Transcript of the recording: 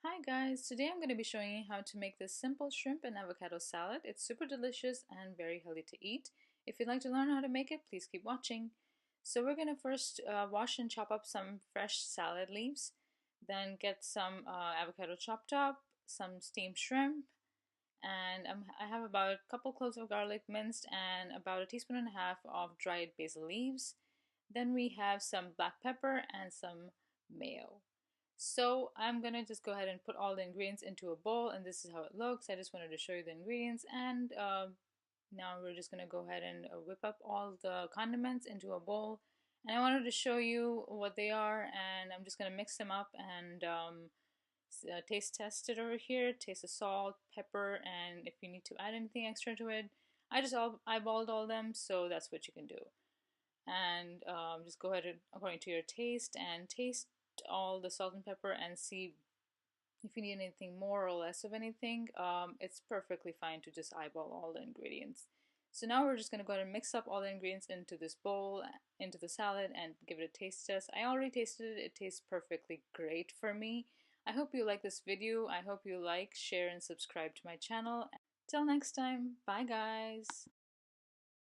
Hi guys, today I'm going to be showing you how to make this simple shrimp and avocado salad. It's super delicious and very healthy to eat. If you'd like to learn how to make it, please keep watching. So we're going to first wash and chop up some fresh salad leaves, then get some avocado chopped up, some steamed shrimp, and I have about a couple cloves of garlic minced and about a teaspoon and a half of dried basil leaves. Then we have some black pepper and some mayo. So I'm gonna just go ahead and put all the ingredients into a bowl, and this is how it looks. I just wanted to show you the ingredients, and now we're just gonna go ahead and whip up all the condiments into a bowl. And I wanted to show you what they are, and I'm just gonna mix them up and taste test it over here. Taste the salt, pepper, and if you need to add anything extra to it. I just eyeballed all them, so that's what you can do. And just go ahead and according to your taste and taste all the salt and pepper and see if you need anything more or less of anything. It's perfectly fine to just eyeball all the ingredients. So now we're just going to go ahead and mix up all the ingredients into this bowl, into the salad, and give it a taste test. I already tasted it. It tastes perfectly great for me. I hope you like this video. I hope you like, share, and subscribe to my channel. Till next time, bye guys.